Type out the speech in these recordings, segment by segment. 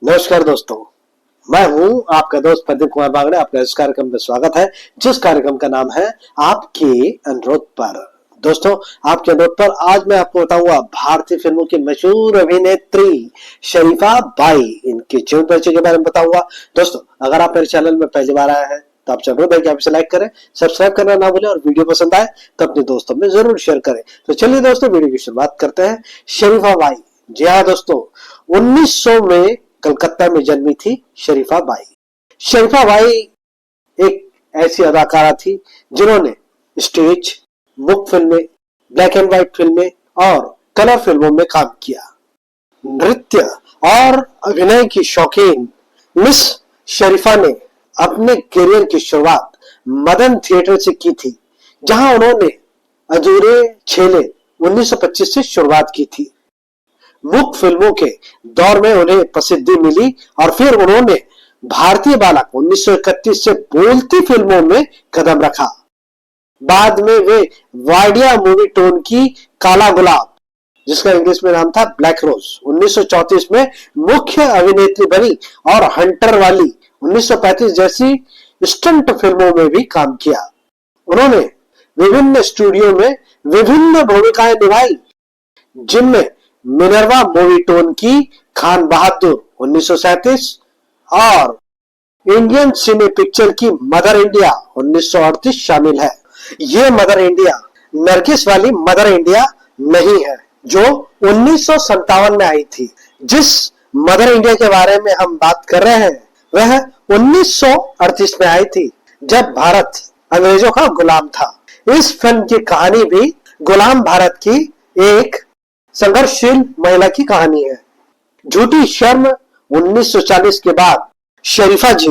नमस्कार दोस्तों, मैं हूं आपका दोस्त प्रदीप कुमार बागड़े। आपका इस कार्यक्रम में स्वागत है, जिस कार्यक्रम का नाम है आपके अनुरोध पर। दोस्तों, आपके अनुरोध पर आज मैं आपको बताऊंगा भारतीय फिल्मों की मशहूर अभिनेत्री शरीफा बाई, इनके जीवन परिचय के बारे में बताऊंगा। दोस्तों, अगर आप मेरे चैनल में पहली बार आए हैं तो आप जरूर भाई आप इसे लाइक करें, सब्सक्राइब करना ना भूलें और वीडियो पसंद आए तो अपने दोस्तों में जरूर शेयर करें। तो चलिए दोस्तों, वीडियो की शुरुआत करते हैं। शरीफा बाई, जी हाँ दोस्तों, 1900 में कलकत्ता में जन्मी थी शरीफा बाई। शरीफा बाई एक ऐसी अदाकारा थी जिन्होंने स्टेज, मुख्य फिल्में, ब्लैक एंड व्हाइट फिल्में और कलर फिल्मों में काम किया। नृत्य और अभिनय की शौकीन मिस शरीफा ने अपने करियर की शुरुआत मदन थिएटर से की थी, जहां उन्होंने अधूरे छेले 1925 से शुरुआत की थी। मुख्य फिल्मों के दौर में उन्हें प्रसिद्धि मिली और फिर उन्होंने भारतीय बालक 1931 से बोलती फिल्मों में कदम रखा। बाद में वे वाडिया मूवी टोन की काला गुलाब, जिसका इंग्लिश में नाम था ब्लैक रोज, 1934 में मुख्य अभिनेत्री बनी और हंटर वाली 1935 जैसी स्टंट फिल्मों में भी काम किया। उन्होंने विभिन्न स्टूडियो में विभिन्न भूमिकाएं निभाई, जिनमें मिनर्वा मूवी टोन की खान बहादुर 1937 और इंडियन सिने पिक्चर की मदर इंडिया 1938 शामिल है। ये मदर इंडिया नरगिस वाली मदर इंडिया नहीं है जो 1957 में आई थी। जिस मदर इंडिया के बारे में हम बात कर रहे हैं वह 1938 में आई थी, जब भारत अंग्रेजों का गुलाम था। इस फिल्म की कहानी भी गुलाम भारत की एक संघर्षशील महिला की कहानी है। झूठी शर्म 1940 के बाद शरीफा जी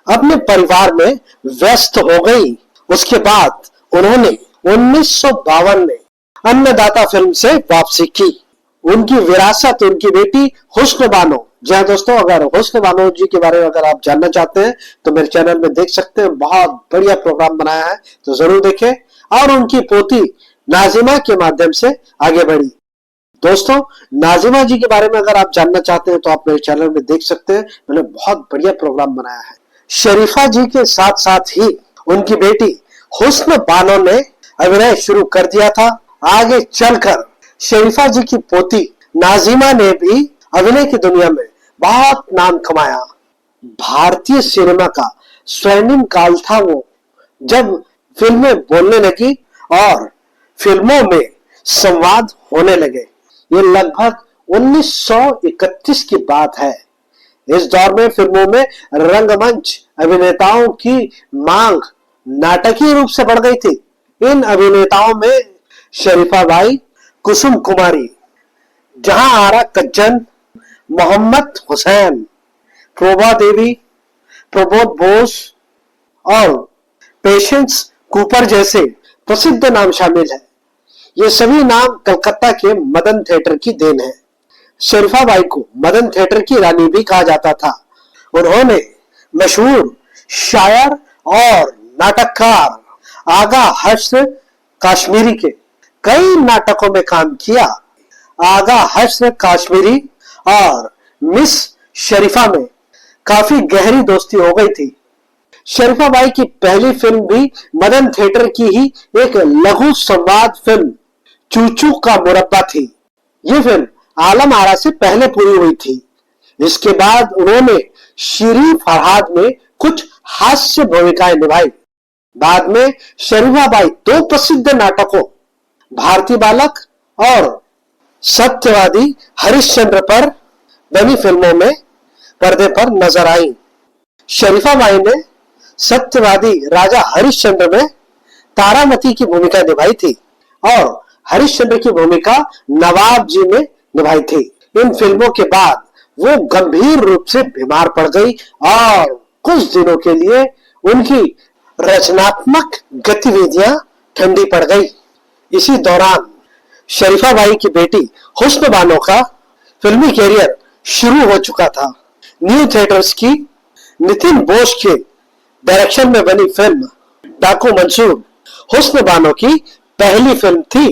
अपने परिवार में व्यस्त हो गई। उसके बाद उन्होंने 1952 में अन्नदाता फिल्म से वापसी की। उनकी विरासत उनकी बेटी हुस्न बानो, जहां दोस्तों अगर हुस्न बानो जी के बारे में अगर आप जानना चाहते हैं तो मेरे चैनल में देख सकते हैं, बहुत बढ़िया प्रोग्राम बनाया है, तो जरूर देखें। और उनकी पोती नाजिमा के माध्यम से आगे बढ़ी। दोस्तों, नाजिमा जी के बारे में अगर आप जानना चाहते हैं तो आप मेरे चैनल में देख सकते हैं, मैंने बहुत बढ़िया प्रोग्राम बनाया है। शरीफा जी के साथ साथ ही उनकी बेटी हुस्न बानो ने अभिनय शुरू कर दिया था। आगे चलकर शरीफा जी की पोती नाजिमा ने भी अभिनय की दुनिया में बहुत नाम कमाया। भारतीय सिनेमा का स्वर्णिम काल था वो, जब फिल्में बोलने लगी और फिल्मों में संवाद होने लगे। ये लगभग 1931 की बात है। इस दौर में फिल्मों में रंगमंच अभिनेताओं की मांग नाटकीय रूप से बढ़ गई थी। इन अभिनेताओं में शरीफा बाई, कुसुम कुमारी, जहां आरा कज्जन, मोहम्मद हुसैन, प्रोभा देवी, प्रबोध बोस और पेशेंस कूपर जैसे प्रसिद्ध नाम शामिल हैं। ये सभी नाम कलकत्ता के मदन थिएटर की देन है। शरीफा बाई को मदन थिएटर की रानी भी कहा जाता था। उन्होंने मशहूर शायर और नाटककार आगा हश्र काश्मीरी के कई नाटकों में काम किया। आगा हश्र काश्मीरी और मिस शरीफा में काफी गहरी दोस्ती हो गई थी। शरीफा बाई की पहली फिल्म भी मदन थिएटर की ही एक लघु संवाद फिल्म चूचू का मुरब्बा थी। ये फिल्म आलम आरा से पहले पूरी हुई थी। इसके बाद उन्होंने शीरी फरहाद में कुछ हास्य भूमिकाएं निभाई। बाद में शरीफा बाई दो प्रसिद्ध नाटकों भारतीय बालक और सत्यवादी हरिश्चंद्र पर बनी फिल्मों में पर्दे पर नजर आई। शरीफा बाई ने सत्यवादी राजा हरिश्चंद्र में तारामती की भूमिका निभाई थी और हरिश्चंद्र की भूमिका नवाब जी ने निभाई थी। इन फिल्मों के बाद वो गंभीर रूप से बीमार पड़ गई और कुछ दिनों के लिए उनकी रचनात्मक गतिविधियां ठंडी पड़ गई। इसी दौरान शरीफा बाई की बेटी हुस्न बानो का फिल्मी कैरियर शुरू हो चुका था। न्यू थिएटर्स की नितिन बोस के डायरेक्शन में बनी फिल्म डाकू मंसूर हुस्न बानो की पहली फिल्म थी,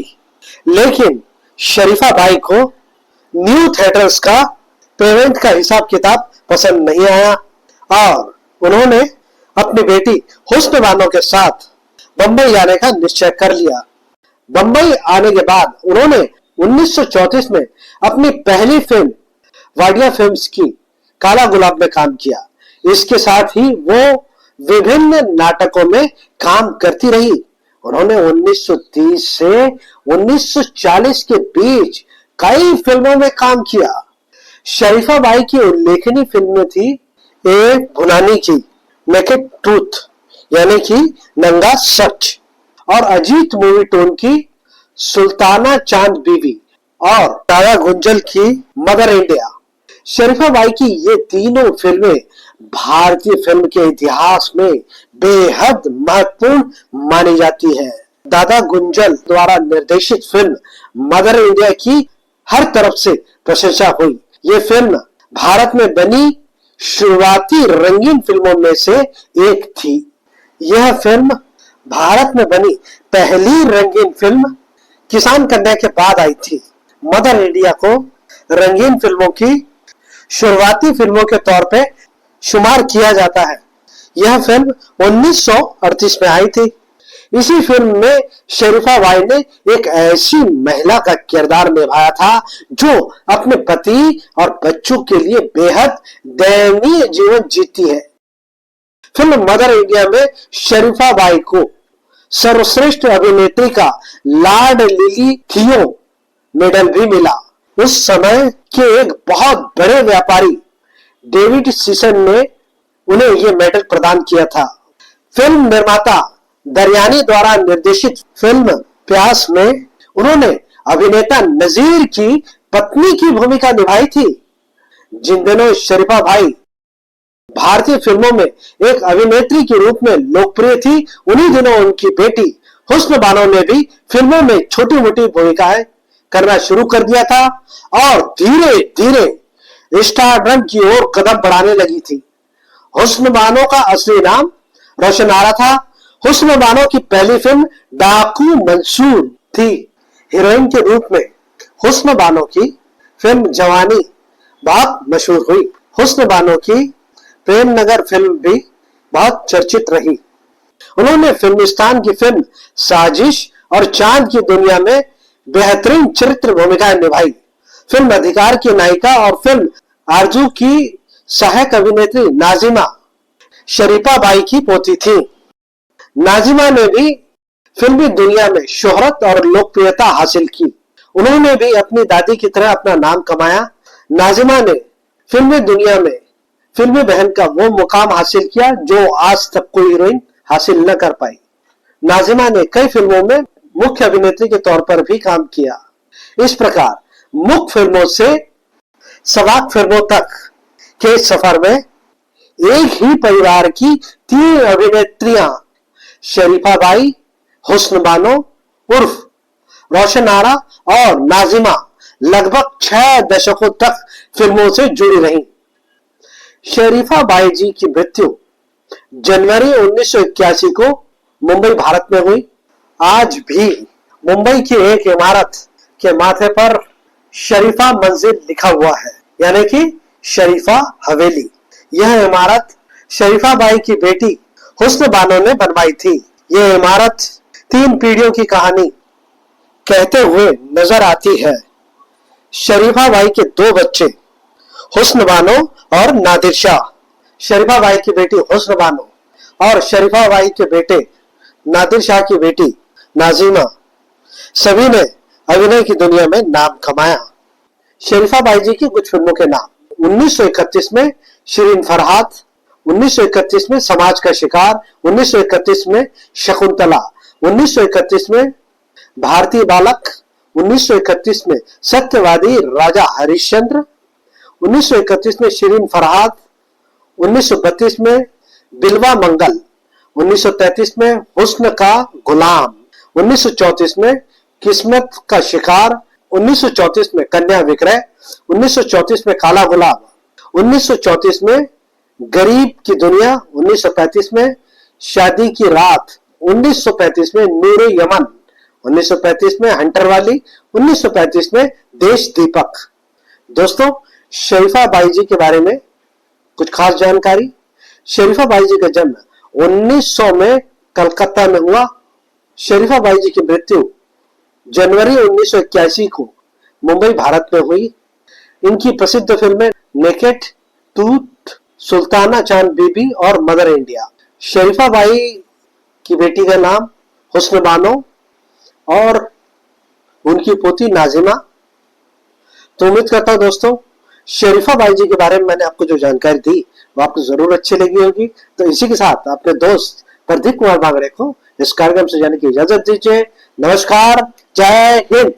लेकिन शरीफा बाई को न्यू थिएटर्स का पेमेंट का हिसाब किताब पसंद नहीं आया और उन्होंने अपनी बेटी हुस्न बानो के साथ बंबई आने का निश्चय कर लिया। बंबई आने के बाद उन्होंने 1934 में अपनी पहली फिल्म वाडिया फिल्म्स की काला गुलाब में काम किया। इसके साथ ही वो विभिन्न नाटकों में काम करती रही। उन्होंने 1930 से 1940 के बीच कई फिल्मों में काम किया। शरीफा बाई की उल्लेखनीय फिल्में थी ए भुनानी की नेकेड ट्रूथ यानी कि नंगा सच और अजीत मूवी टोन की सुल्ताना चांद बीवी और दादा गुंजल की मदर इंडिया। शरीफा बाई की ये तीनों फिल्में भारतीय फिल्म के इतिहास में बेहद महत्वपूर्ण मानी जाती है। दादा गुंजल द्वारा निर्देशित फिल्म मदर इंडिया की हर तरफ से प्रशंसा हुई। ये फिल्म भारत में बनी शुरुआती रंगीन फिल्मों में से एक थी। यह फिल्म भारत में बनी पहली रंगीन फिल्म किसान कन्या के बाद आई थी। मदर इंडिया को रंगीन फिल्मों की शुरुआती फिल्मों के तौर पे शुमार किया जाता है। यह फिल्म 1938 में आई थी। इसी फिल्म में शरीफा बाई ने एक ऐसी महिला का किरदार निभाया था जो अपने पति और बच्चों के लिए बेहद दयनीय जीवन जीती है। फिल्म मदर इंडिया में शरीफा बाई को सर्वश्रेष्ठ अभिनेत्री का लॉर्ड लिली थियो मेडल भी मिला। उस समय के एक बहुत बड़े व्यापारी डेविड सीसन ने उन्हें यह मेडल प्रदान किया था। फिल्म निर्माता दरयानी द्वारा निर्देशित फिल्म प्यास में उन्होंने अभिनेता नजीर की पत्नी की भूमिका निभाई थी। जिन दिनों शरीफा बाई भारतीय फिल्मों में एक अभिनेत्री के रूप में लोकप्रिय थी, उन्हीं दिनों उनकी बेटी हुस्न बानो ने भी फिल्मों में छोटी मोटी भूमिकाएं करना शुरू कर दिया था और धीरे धीरे स्टारडम की ओर कदम बढ़ाने लगी थी। हुस्न बानो का असली नाम रोशन आरा था। हुस्न बानो की पहली फिल्म डाकू मंसूर थी। हीरोइन के रूप में हुस्न बानो की फिल्म जवानी बहुत मशहूर हुई। हुस्न बानो की प्रेम नगर फिल्म भी बहुत चर्चित रही। उन्होंने फिल्मिस्तान की फिल्म साजिश और चांद की दुनिया में बेहतरीन चरित्र भूमिकाएं निभाई। फिल्म अधिकार की नायिका और फिल्म आरजू की सहायक अभिनेत्री नाजिमा शरीफा बाई की पोती थी। नाजिमा ने भी फिल्मी दुनिया में शोहरत और लोकप्रियता हासिल की। उन्होंने भी अपनी दादी की तरह अपना नाम कमाया। नाजिमा ने फिल्मी दुनिया में फिल्मी बहन का वो मुकाम हासिल किया जो आज तक कोई हीरोइन हासिल न कर पाई। नाजिमा ने कई फिल्मों में मुख्य अभिनेत्री के तौर पर भी काम किया। इस प्रकार मुख्य फिल्मों से सवाक फिल्मों तक के सफर में एक ही परिवार की तीन अभिनेत्रियां शरीफा बाई, हुस्न बानो उर्फ रोशन आरा और नाजिमा लगभग 6 दशकों तक फिल्मों से जुड़ी रहीं। शरीफा बाई जी की मृत्यु जनवरी 1981 को मुंबई भारत में हुई। आज भी मुंबई की एक इमारत के माथे पर शरीफा मंजिल लिखा हुआ है, यानी कि शरीफा हवेली। यह इमारत शरीफा बाई की बेटी हुस्न बानो ने बनवाई थी। यह इमारत 3 पीढ़ियों की कहानी कहते हुए नजर आती है। शरीफा बाई के 2 बच्चे हुस्न बानो और नादिर शाह, शरीफा बाई की बेटी हुस्न बानो और शरीफा बाई के बेटे नादिर शाह की बेटी नाजिमा, सभी ने अभिनय की दुनिया में नाम कमाया। शरीफा बाई जी की कुछ फिल्मों के नाम: 1931 में शिरीन फरहाद, 1931 में समाज का शिकार, 1931 में शकुंतला, 1931 में भारतीय बालक, 1931 में सत्यवादी राजा हरिश्चंद्र, 1931 में शिरीन फरहाद, 1932 में बिलवा मंगल, 1933 में हुस्न का गुलाम, 1934 में किस्मत का शिकार, 1934 में कन्या विक्रय, 1934 में काला गुलाब, 1934 में गरीब की दुनिया, 1935 में शादी की रात, 1935 में नूरे यमन, 1935 में हंटर वाली, 1935 में देश दीपक। दोस्तों, शरीफा बाई जी के बारे में कुछ खास जानकारी। शरीफा बाई जी का जन्म 1900 में कलकत्ता में हुआ। शरीफा बाई जी की मृत्यु जनवरी 1981 को मुंबई भारत में हुई। इनकी प्रसिद्ध फिल्में नेकेड, टूथ, सुल्ताना चांद बीबी और मदर इंडिया। शरीफा बाई की बेटी का नाम हुस्न बानो और उनकी पोती नाजिमा। तो उम्मीद करता हूं दोस्तों शरीफा बाई जी के बारे में मैंने आपको जो जानकारी दी वो आपको जरूर अच्छी लगी होगी। तो इसी के साथ अपने दोस्त प्रदीप कुमार बांगड़े को इस कार्यक्रम से जाने की इजाजत दीजिए। नमस्कार, जय हिंद।